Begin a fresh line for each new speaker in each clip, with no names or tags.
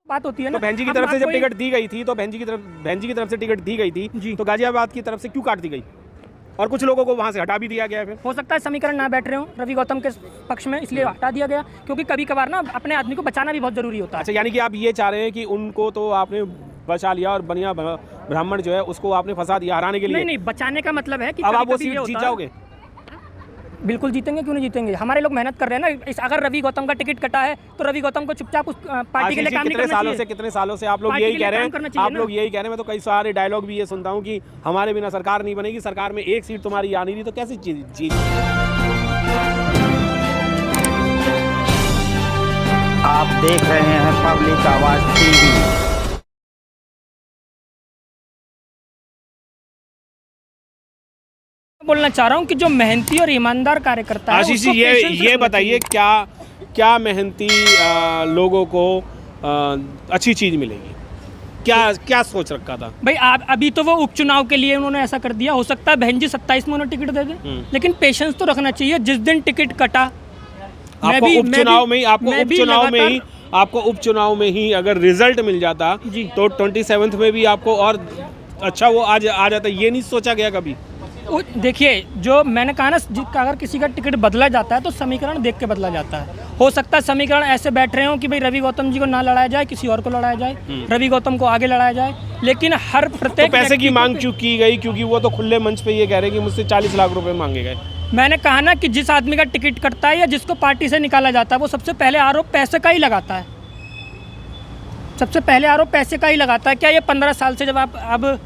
बात होती है ना।
तो बहन जी की तरफ से जब टिकट दी गई थी तो बहन जी की तरफ से टिकट दी गई थी तो गाजियाबाद की तरफ से क्यों काट दी गई और कुछ लोगों को वहां से हटा भी दिया गया है? फिर
हो सकता है समीकरण ना बैठ रहे हो रवि गौतम के पक्ष में, इसलिए हटा दिया गया, क्योंकि कभी कभार ना अपने आदमी को बचाना भी बहुत जरूरी होता है।
अच्छा, यानी कि आप ये चाह रहे हैं कि उनको तो आपने बचा लिया और बनिया ब्राह्मण जो है उसको आपने फंसा दिया हराने के लिए?
नहीं, बचाने का मतलब है कि
अब आप वो सीट जीत जाओगे?
बिल्कुल जीतेंगे, क्यों नहीं जीतेंगे। हमारे लोग मेहनत कर रहे हैं ना। अगर रवि गौतम का टिकट कटा है तो रवि गौतम को चुपचाप उस पार्टी के लिए काम नहीं करना चाहिए।
कितने सालों से आप लोग यही कह रहे हैं, आप लोग यही कह रहे हैं। मैं तो कई सारे डायलॉग भी ये सुनता हूँ कि हमारे बिना सरकार नहीं बनेगी, सरकार में एक सीट तुम्हारी आ नहीं रही, तो कैसी जीत?
आप देख रहे हैं पब्लिक आवाज टीवी।
बोलना चाह रहा हूँ कि जो मेहनती और ईमानदार कार्यकर्ता है,
आशीष जी ये बताइए क्या मेहनती लोगों को अच्छी चीज मिलेगी? क्या सोच रखा था
भाई? आप अभी तो वो उपचुनाव के लिए उन्होंने ऐसा कर दिया। हो सकता है बहन जी 27 में उन्हें टिकट दे दें, लेकिन पेशेंस तो रखना चाहिए। जिस दिन टिकट कटा,
आपको उपचुनाव में ही अगर रिजल्ट मिल जाता तो 27 में भी आपको और अच्छा वो आ जाता, ये नहीं सोचा गया कभी?
देखिए, जो मैंने कहा ना, अगर किसी का टिकट बदला जाता है तो समीकरण देख के बदला जाता है। हो सकता है समीकरण ऐसे बैठ रहे हो कि भाई रवि गौतम जी को ना लड़ाया जाए, किसी और को लड़ाया जाए, रवि गौतम को आगे लड़ाया जाए, लेकिन हर प्रत्येक
तो पैसे की मांग क्यों की गई? क्योंकि वो तो खुले मंच पे ये कह रहे हैं कि मुझसे 40 लाख रुपए मांगे गए।
मैंने कहा ना कि जिस आदमी का टिकट कटता है या जिसको पार्टी से निकाला जाता है, वो सबसे पहले आरोप पैसे का ही लगाता है। सबसे पहले आरोप पैसे का ही लगाता है। क्या ये 15 साल से, जब आप अब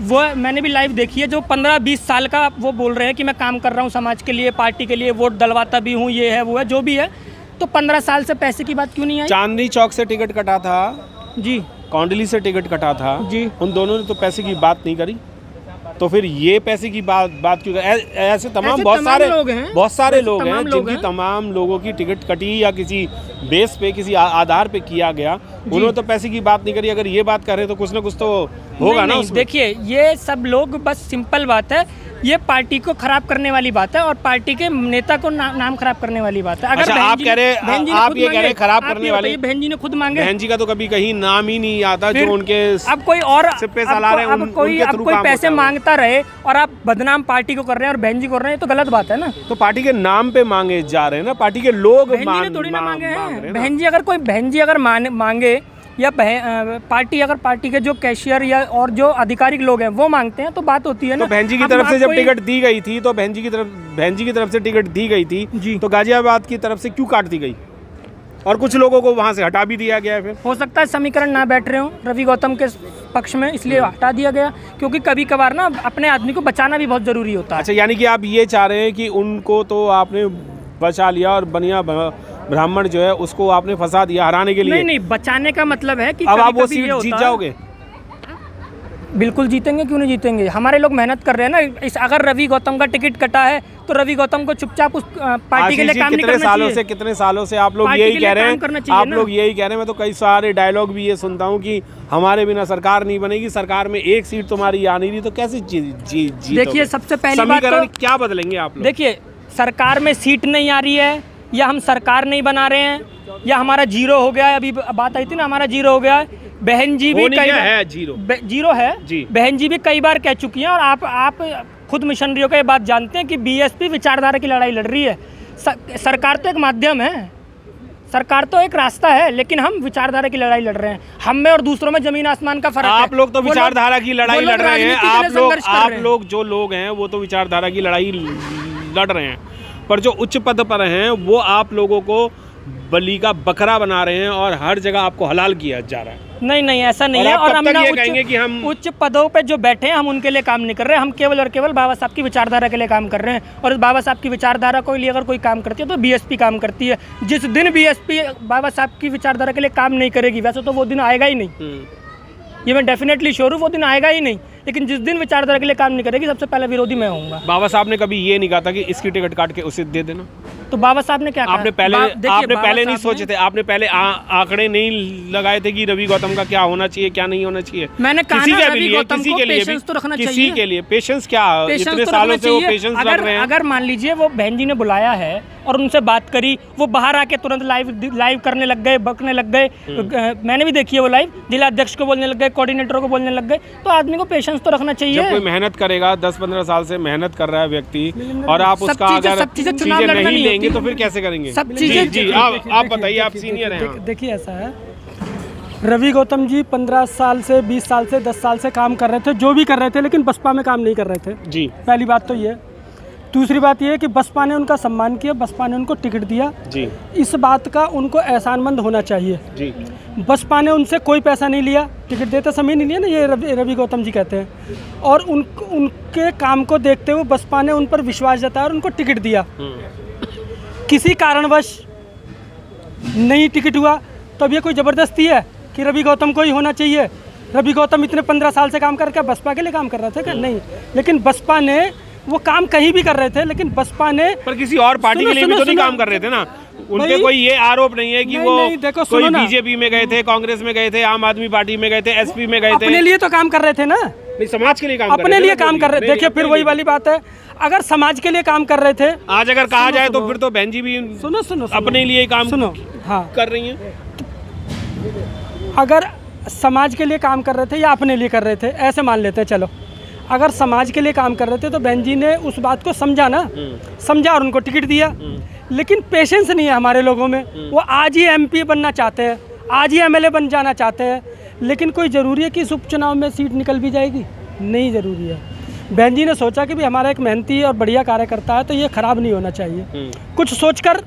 वो मैंने भी लाइव देखी है, जो 15-20 साल का वो बोल रहे हैं कि मैं काम कर रहा हूँ समाज के लिए, पार्टी के लिए, वोट डलवाता भी हूँ, ये है वो है, जो भी है, तो 15 साल से पैसे की बात क्यों नहीं आई?
चांदनी चौक से टिकट कटा था
जी,
कौंडली से टिकट कटा था
जी,
उन दोनों ने तो पैसे की बात नहीं करी, तो फिर ये पैसे की बात क्यों? ऐसे तमाम बहुत सारे लोग हैं जिनकी तमाम लोगों की टिकट कटी या किसी बेस पे, किसी आधार पे किया गया, उन्होंने तो पैसे की बात नहीं करी। अगर ये बात कर रहे तो कुछ ना कुछ तो होगा ना उसमें।
देखिए, ये सब लोग, बस सिंपल बात है, ये पार्टी को खराब करने वाली बात है और पार्टी के नेता को नाम खराब करने वाली बात है।
अगर आप कह रहे खराब करने वाले,
बहन जी ने खुद मांगे।
बहन जी का तो कभी कहीं नाम ही नहीं आता जो उनके
अब कोई और
सिप्पे सला रहे हैं,
अब कोई पैसे मांगता रहे और आप बदनाम पार्टी को कर रहे हैं और बहन जी कर रहे हैं, तो गलत बात है ना।
तो पार्टी के नाम पे मांगे जा रहे हैं ना, पार्टी के लोग
थोड़ी ना मांगे हैं। बहन जी अगर मांगे या पार्टी के जो कैशियर या और जो आधिकारिक लोग हैं वो मांगते हैं, तो बात होती है ना।
तो बहन जी की तरफ से जब टिकट दी गई थी तो बहन जी की तरफ से टिकट दी गई थी तो गाजियाबाद की तरफ से क्यों काट दी गई और कुछ लोगों को वहां से हटा भी दिया गया है? फिर
हो सकता है समीकरण ना बैठ रहे हो रवि गौतम के पक्ष में, इसलिए हटा दिया गया, क्योंकि कभी कभार ना अपने आदमी को बचाना भी बहुत जरूरी होता है।
अच्छा, यानी कि आप ये चाह रहे हैं कि उनको तो आपने बचा लिया और बनिया ब्राह्मण जो है उसको आपने फंसा दिया हराने के लिए?
नहीं, बचाने का मतलब है कि
अब आप वो सीट जीत जाओगे?
बिल्कुल जीतेंगे, क्यों नहीं जीतेंगे। हमारे लोग मेहनत कर रहे हैं ना। अगर रवि गौतम का टिकट कटा है तो रवि गौतम को चुपचाप उस पार्टी के लिए काम नहीं करना चाहिए।
कितने सालों से आप लोग यही कह रहे हैं, मैं तो कई सारे डायलॉग भी ये सुनता हूँ कि हमारे बिना सरकार नहीं बनेगी, सरकार में एक सीट तुम्हारी आ नहीं रही, तो कैसी जीत?
देखिए, सबसे पहली बात
तो क्या बदलेंगे आप लोग?
देखिए, सरकार में सीट नहीं आ रही है, या हम सरकार नहीं बना रहे हैं, या हमारा जीरो हो गया है। अभी बात आई थी ना, हमारा जीरो हो गया है। बहन जी भी कई बार है जीरो है जी। बहन जी भी कई बार कह चुकी हैं, और आप खुद मिशनरियों का ये बात जानते हैं कि बीएसपी विचारधारा की लड़ाई लड़ रही है। सरकार तो एक माध्यम है, सरकार तो एक रास्ता है, लेकिन हम विचारधारा की लड़ाई लड़ रहे हैं। हम में और दूसरों में जमीन आसमान का फर्क है।
आप लोग तो विचारधारा की लड़ाई लड़ रहे हैं, आप लोग जो लोग हैं वो तो विचारधारा की लड़ाई लड़ रहे हैं, पर जो उच्च पद पर हैं वो आप लोगों को बलि का बकरा बना रहे हैं और हर जगह आपको हलाल किया जा रहा है।
नहीं, ऐसा नहीं है। और हम
कहेंगे कि हम
उच्च पदों पे जो बैठे हैं, हम उनके लिए काम नहीं कर रहे हैं। हम केवल और केवल बाबा साहब की विचारधारा के लिए काम कर रहे हैं, और बाबा साहब की विचारधारा को लिए अगर कोई काम करती है तो बीएसपी काम करती है। जिस दिन बीएसपी बाबा साहब की विचारधारा के लिए काम नहीं करेगी, वैसे तो वो दिन आएगा ही नहीं, ये मैं डेफिनेटली श्योर हूँ, वो दिन आएगा ही नहीं। लेकिन जिस दिन विचारधारा के लिए काम नहीं करेगी, सबसे पहले विरोधी मैं होऊंगा।
बाबा साहब ने कभी ये नहीं कहा था कि इसकी टिकट काट के उसे दे देना?
तो बाबा साहब ने क्या कहा?
आपने पहले नहीं सोचे थे? आपने पहले आंकड़े नहीं लगाए थे कि रवि गौतम का क्या होना चाहिए, क्या नहीं होना चाहिए?
मैंने कहा
किसी
ना,
के
रवि
लिए,
गौतम
किसी
को
के लिए,
पेशेंस तो रखना
किसी
चाहिए।
के लिए पेशेंस क्या? इतने
तो
सालों से वो पेशेंस लड़ रहे हैं।
अगर मान लीजिए वो बहन जी ने बुलाया है और उनसे बात करी, वो बाहर आके तुरंत लाइव करने लग गए, बकने लग गए। मैंने भी देखी है वो लाइव, जिला अध्यक्ष को बोलने लग गए, कोऑर्डिनेटर को बोलने लग गए। तो आदमी को पेशेंस तो रखना चाहिए।
जब कोई मेहनत करेगा, 10-15 साल से मेहनत कर रहा है व्यक्ति, और आप उसका अगर चीजें नहीं लेंगे तो फिर कैसे करेंगे?
सब चीजें
जी आप बताइए, आप सीनियर हैं।
देखिए ऐसा है, रवि गौतम जी 15 साल से 20 साल से 10 साल से काम कर रहे थे, जो भी कर रहे थे, लेकिन बसपा में काम नहीं कर रहे थे
जी।
पहली बात तो ये। दूसरी बात ये है कि बसपा ने उनका सम्मान किया, बसपा ने उनको टिकट दिया
जी।
इस बात का उनको एहसानमंद होना चाहिए
जी।
बसपा ने उनसे कोई पैसा नहीं लिया, टिकट देते समय नहीं लिया ना, ये रवि गौतम जी कहते हैं। और उनके काम को देखते हुए बसपा ने उन पर विश्वास जताया और उनको टिकट दिया। किसी कारणवश नहीं टिकट हुआ तो अब ये कोई ज़बरदस्ती है कि रवि गौतम को ही होना चाहिए? रवि गौतम इतने 15 साल से काम करके बसपा के लिए काम कर रहे थे क्या? नहीं। लेकिन बसपा ने वो काम कहीं भी कर रहे थे, लेकिन बसपा ने
पर किसी और पार्टी के लिए भी तो नहीं काम कर रहे थे ना। उनपे कोई ये आरोप नहीं है कि वो कोई बीजेपी में गए थे, कांग्रेस में गए थे, आम आदमी पार्टी में गए थे, एसपी में गए थे।
अपने लिए तो काम कर रहे थे ना,
नहीं समाज के लिए काम
अपने लिए काम कर रहे थे। देखिए फिर वही वाली बात है, अगर समाज के लिए काम कर रहे थे,
आज अगर कहा जाए तो फिर तो बहन जी भी
सुनो
अपने लिए काम कर रही हैं।
अगर समाज के लिए काम कर रहे थे या अपने लिए कर रहे थे, ऐसे मान लेते हैं। चलो अगर समाज के लिए काम कर रहे थे तो बहन जी ने उस बात को समझा ना, समझा और उनको टिकट दिया। लेकिन पेशेंस नहीं है हमारे लोगों में। वो आज ही एमपी बनना चाहते हैं, आज ही एमएलए बन जाना चाहते हैं। लेकिन कोई ज़रूरी है कि इस उपचुनाव में सीट निकल भी जाएगी? नहीं ज़रूरी है। बहन जी ने सोचा कि भी हमारा एक मेहनती और बढ़िया कार्यकर्ता है तो ये ख़राब नहीं होना चाहिए, कुछ सोचकर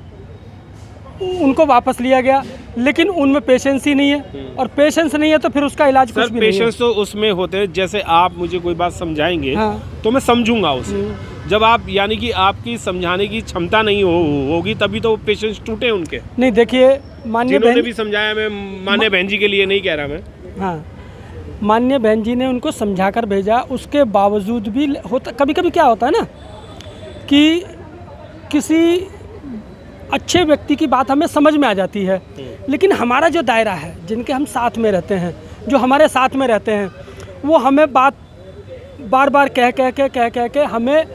उनको वापस लिया गया। लेकिन उनमें पेशेंस ही नहीं है, और पेशेंस नहीं है तो फिर उसका इलाज कुछ भी नहीं है।
पेशेंस तो उसमें होते हैं, जैसे आप मुझे कोई बात समझाएंगे तो मैं समझूंगा उसे। जब आप यानी कि आपकी समझाने की क्षमता नहीं होगी तभी तो पेशेंस टूटे उनके।
नहीं देखिए, माननीय
जिन्होंने भी समझाया, मैं माननीय बहन जी के लिए नहीं कह रहा मैं।
हाँ, माननीय बहन जी ने उनको समझा कर भेजा, उसके बावजूद भी होता, कभी कभी क्या होता है ना कि किसी अच्छे व्यक्ति की बात हमें समझ में आ जाती है, लेकिन हमारा जो दायरा है, जिनके हम साथ में रहते हैं, जो हमारे साथ में रहते हैं, वो हमें बात बार बार कह के हमें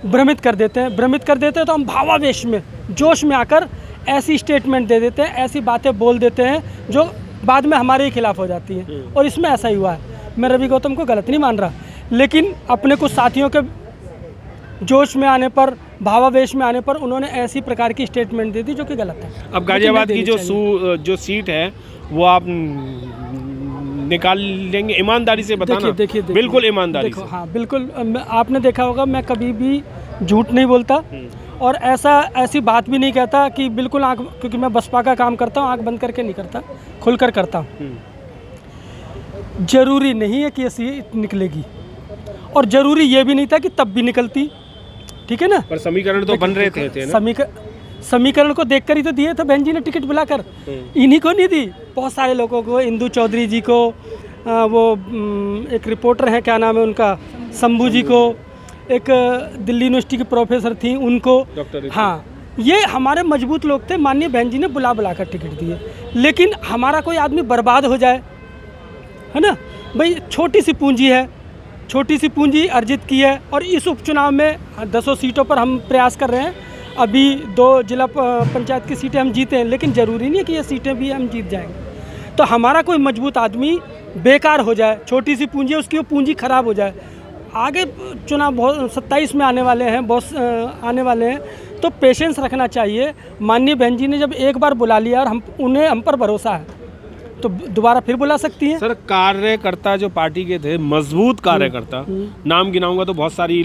भ्रमित कर देते हैं। भ्रमित कर देते हैं तो हम भावावेश में, जोश में आकर ऐसी स्टेटमेंट दे देते हैं, ऐसी बातें बोल देते हैं जो बाद में हमारे ही खिलाफ हो जाती हैं। और इसमें ऐसा ही हुआ है। मैं रवि गौतम को गलत नहीं मान रहा, लेकिन अपने कुछ साथियों के जोश में आने पर, भावावेश में आने पर उन्होंने ऐसी प्रकार की स्टेटमेंट दे दी जो कि गलत है।
अब गाजियाबाद की जो सीट है वो आप निकाल लेंगे? ईमानदारी से बताना। देखिए बिल्कुल ईमानदारी से।
हाँ बिल्कुल, आपने देखा होगा मैं कभी भी झूठ नहीं बोलता और ऐसी बात भी नहीं कहता कि बिल्कुल आँख, क्योंकि मैं बसपा का काम करता हूँ, आँख बंद करके नहीं करता, खुलकर करता हूँ। जरूरी नहीं है कि ये सीट निकलेगी, और ज़रूरी ये भी नहीं था कि तब भी निकलती, ठीक है ना। पर
समीकरण तो बन रहे थे ना?
समीकरण को देखकर ही तो दिए थे बहन जी ने टिकट बुलाकर, इन्हीं को नहीं दी, बहुत सारे लोगों को, इंदु चौधरी जी को, वो एक रिपोर्टर हैं, क्या नाम है उनका, शंभू जी को, एक दिल्ली यूनिवर्सिटी की प्रोफेसर थी उनको। हाँ, ये हमारे मजबूत लोग थे, माननीय बहन जी ने बुला कर टिकट दिए। लेकिन हमारा कोई आदमी बर्बाद हो जाए, है ना भाई, छोटी सी पूंजी है, छोटी सी पूंजी अर्जित की है, और इस उपचुनाव में 10 सीटों पर हम प्रयास कर रहे हैं। अभी 2 जिला पंचायत की सीटें हम जीते हैं, लेकिन ज़रूरी नहीं है कि ये सीटें भी हम जीत जाएंगे। तो हमारा कोई मजबूत आदमी बेकार हो जाए, छोटी सी पूंजी है उसकी, वो पूंजी ख़राब हो जाए, आगे चुनाव बहुत 27 में आने वाले हैं, बहुत आने वाले हैं, तो पेशेंस रखना चाहिए। माननीय बहन जी ने जब एक बार बुला लिया और हम पर भरोसा है तो दोबारा फिर बुला सकती हैं।
सर, कार्यकर्ता जो पार्टी के थे, मजबूत कार्यकर्ता, नाम गिनाऊंगा तो बहुत सारी,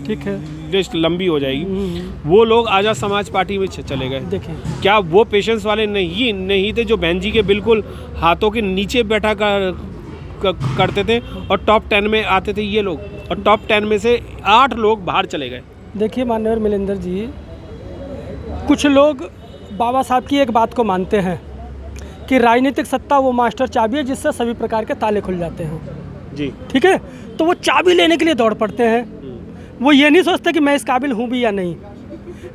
ठीक है, लिस्ट लंबी हो जाएगी, वो लोग आज़ाद समाज पार्टी में चले गए। देखिए, क्या वो पेशेंस वाले नहीं थे जो बहन जी के बिल्कुल हाथों के नीचे बैठा करते थे और टॉप 10 में आते थे ये लोग, और टॉप 10 में से 8 लोग बाहर चले गए।
देखिए माननीय मिलिंदर जी, कुछ लोग बाबा साहब की एक बात को मानते हैं कि राजनीतिक सत्ता वो मास्टर चाबी है जिससे सभी प्रकार के ताले खुल जाते हैं
जी,
ठीक है। तो वो चाबी लेने के लिए दौड़ पड़ते हैं, वो ये नहीं सोचते कि मैं इस काबिल हूँ भी या नहीं,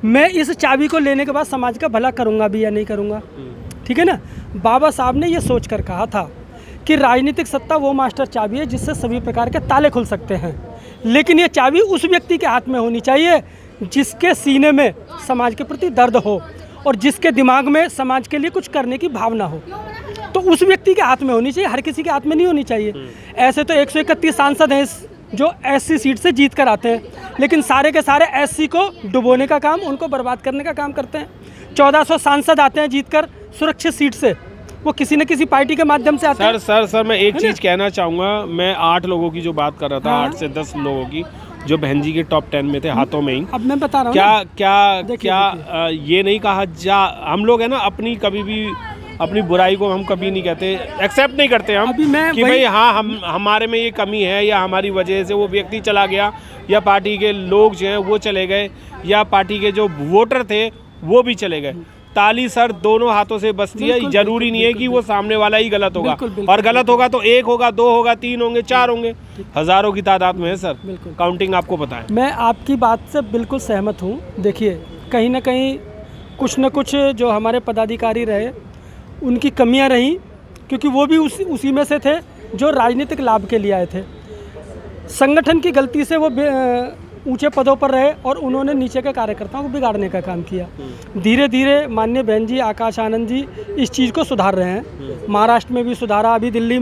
मैं इस चाबी को लेने के बाद समाज का भला करूँगा भी या नहीं करूँगा, ठीक है ना। बाबा साहब ने ये सोच कर कहा था कि राजनीतिक सत्ता वो मास्टर चाबी है जिससे सभी प्रकार के ताले खुल सकते हैं, लेकिन ये चाबी उस व्यक्ति के हाथ में होनी चाहिए जिसके सीने में समाज के प्रति दर्द हो और जिसके दिमाग में समाज के लिए कुछ करने की भावना हो, तो उस व्यक्ति के हाथ में होनी चाहिए, हर किसी के हाथ में नहीं होनी चाहिए। ऐसे तो 131 सांसद हैं जो एससी सीट से जीत कर आते हैं, लेकिन सारे के सारे एससी को डुबोने का काम, उनको बर्बाद करने का काम करते हैं। 1400 सांसद आते हैं जीतकर सुरक्षित सीट से, वो किसी न किसी पार्टी के माध्यम से आते हैं।
सर मैं एक चीज़ कहना चाहूँगा, मैं 8 लोगों की जो बात कर रहा था, 8 से 10 लोगों की जो बहन जी के टॉप 10 में थे, हाथों में ही।
अब मैं बता रहा हूँ
क्या ये नहीं कहा जा, हम लोग है ना अपनी कभी भी अपनी बुराई को हम कभी नहीं कहते, एक्सेप्ट नहीं करते हम कि भाई हाँ हमारे में ये कमी है, या हमारी वजह से वो व्यक्ति चला गया, या पार्टी के लोग जो हैं वो चले गए, या पार्टी के जो वोटर थे वो भी चले गए। ताली सर दोनों हाथों से बजती है, जरूरी नहीं है कि वो सामने वाला ही गलत होगा, और गलत होगा तो 1 होगा, 2 होगा, 3 होंगे, 4 होंगे, हजारों की तादाद में है सर, काउंटिंग आपको पता है।
मैं आपकी बात से बिल्कुल सहमत हूँ। देखिए कहीं ना कहीं कुछ न कुछ जो हमारे पदाधिकारी रहे उनकी कमियां रहीं, क्योंकि वो भी उसी में से थे जो राजनीतिक लाभ के लिए आए थे। संगठन की गलती से वो ऊंचे पदों पर रहे और उन्होंने नीचे के कार्यकर्ताओं को बिगाड़ने का काम किया। धीरे धीरे माननीय बहन जी आकाश आनंद जी इस चीज़ को सुधार रहे हैं। महाराष्ट्र में भी सुधारा, अभी दिल्ली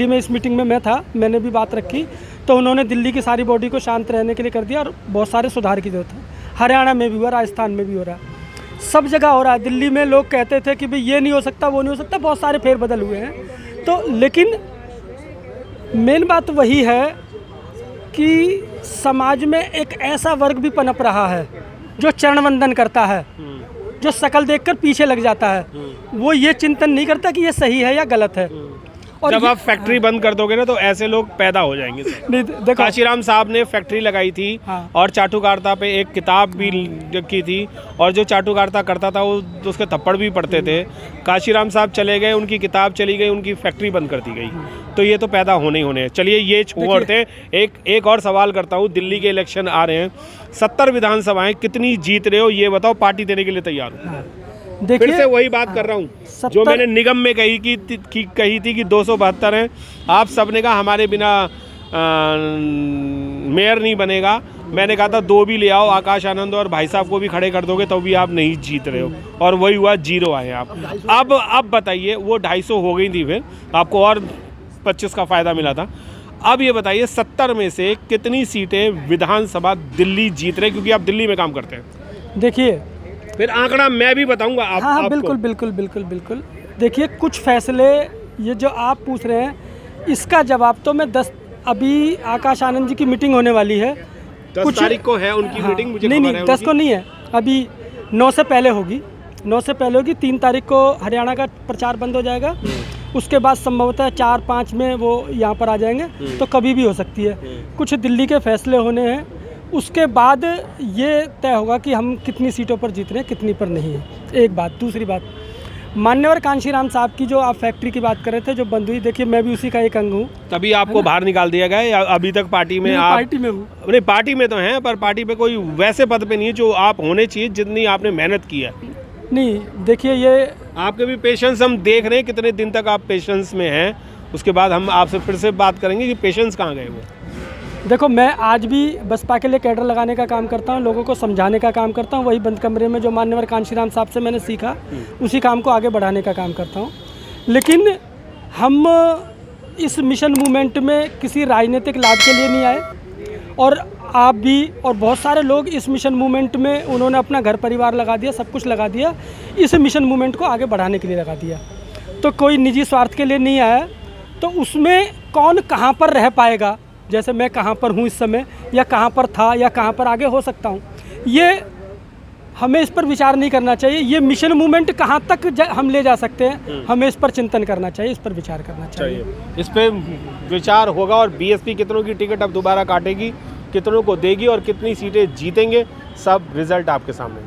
में इस मीटिंग में मैं था, मैंने भी बात रखी, तो उन्होंने दिल्ली की सारी बॉडी को शांत रहने के लिए कर दिया और बहुत सारे सुधार की जरूरत है। हरियाणा में भी हुआ, राजस्थान में भी हो रहा है, सब जगह हो रहा है। दिल्ली में लोग कहते थे कि भाई ये नहीं हो सकता, वो नहीं हो सकता, बहुत सारे फेरबदल हुए हैं। तो लेकिन मेन बात वही है कि समाज में एक ऐसा वर्ग भी पनप रहा है जो चरण वंदन करता है, जो शकल देखकर पीछे लग जाता है, वो ये चिंतन नहीं करता कि ये सही है या गलत है।
और जब आप फैक्ट्री बंद कर दोगे ना तो ऐसे लोग पैदा हो जाएंगे।
नहीं,
काशीराम साहब ने फैक्ट्री लगाई थी,
हाँ।
और चाटुकारिता पे एक किताब भी की थी, और जो चाटुकारिता करता था वो उसके थप्पड़ भी पड़ते थे। काशीराम साहब चले गए, उनकी किताब चली गई, उनकी फैक्ट्री बंद कर दी गई, तो ये तो पैदा होने ही होने हैं। चलिए ये छोड़ते, एक और सवाल करता हूँ। दिल्ली के इलेक्शन आ रहे हैं, 70 विधानसभाएं कितनी जीत रहे हो ये बताओ, पार्टी देने के लिए तैयार हो? फिर से वही बात कर रहा हूँ जो मैंने निगम में कही थी कि 272 हैं। आप सबने कहा हमारे बिना मेयर नहीं बनेगा। मैंने कहा था 2 भी ले आओ, आकाश आनंद और भाई साहब को भी खड़े कर दोगे तो भी आप नहीं जीत रहे हो, और वही हुआ, 0 आए आप। अब बताइए, वो 250 हो गई थी, फिर आपको और 25 का फ़ायदा मिला था। अब ये बताइए 70 में से कितनी सीटें विधानसभा दिल्ली जीत रहे, क्योंकि आप दिल्ली में काम करते हैं।
देखिए
फिर आंकड़ा मैं भी बताऊंगा आप।
हाँ, बिल्कुल। देखिए कुछ फैसले ये जो आप पूछ रहे हैं, इसका जवाब तो मैं 10, अभी आकाश आनंद जी की मीटिंग होने वाली है,
10 तारीख को है उनकी मीटिंग। मुझे
नहीं 10 को नहीं है, अभी 9 से पहले होगी। 3 तारीख को हरियाणा का प्रचार बंद हो जाएगा, उसके बाद संभवतः 4-5 में वो यहाँ पर आ जाएंगे, तो कभी भी हो सकती है। कुछ दिल्ली के फैसले होने हैं, उसके बाद ये तय होगा कि हम कितनी सीटों पर जीत रहे हैं, कितनी पर नहीं है। एक बात। दूसरी बात, मान्यवर कांशीराम साहब की जो आप फैक्ट्री की बात कर रहे थे जो बंद हुई, देखिए मैं भी उसी का एक अंग हूँ।
तभी आपको बाहर निकाल दिया गया, या अभी तक पार्टी में आप?
पार्टी में हूँ।
नहीं, पार्टी में तो हैं, पर पार्टी पे कोई वैसे पद पे नहीं है जो आप होने चाहिए, जितनी आपने मेहनत की है।
नहीं देखिए, ये
आपके भी पेशेंस हम देख रहे हैं, कितने दिन तक आप पेशेंस में हैं। उसके बाद हम आपसे फिर से बात करेंगे कि पेशेंस कहाँ गए वो।
देखो, मैं आज भी बसपा के लिए कैडर लगाने का काम करता हूँ, लोगों को समझाने का काम करता हूँ। वही बंद कमरे में जो मान्यवर कांशीराम साहब से मैंने सीखा, उसी काम को आगे बढ़ाने का काम करता हूँ। लेकिन हम इस मिशन मूवमेंट में किसी राजनीतिक लाभ के लिए नहीं आए, और आप भी और बहुत सारे लोग इस मिशन मूवमेंट में उन्होंने अपना घर परिवार लगा दिया, सब कुछ लगा दिया, इस मिशन मूवमेंट को आगे बढ़ाने के लिए लगा दिया। तो कोई निजी स्वार्थ के लिए नहीं आया। तो उसमें कौन कहाँ पर रह पाएगा, जैसे मैं कहाँ पर हूँ इस समय, या कहाँ पर था, या कहाँ पर आगे हो सकता हूँ, ये हमें इस पर विचार नहीं करना चाहिए। ये मिशन मूवमेंट कहाँ तक हम ले जा सकते हैं, हमें इस पर चिंतन करना चाहिए, इस पर विचार करना चाहिए।
इस पर विचार होगा, और बीएसपी कितनों की टिकट अब दोबारा काटेगी, कितनों को देगी, और कितनी सीटें जीतेंगे, सब रिजल्ट आपके सामने।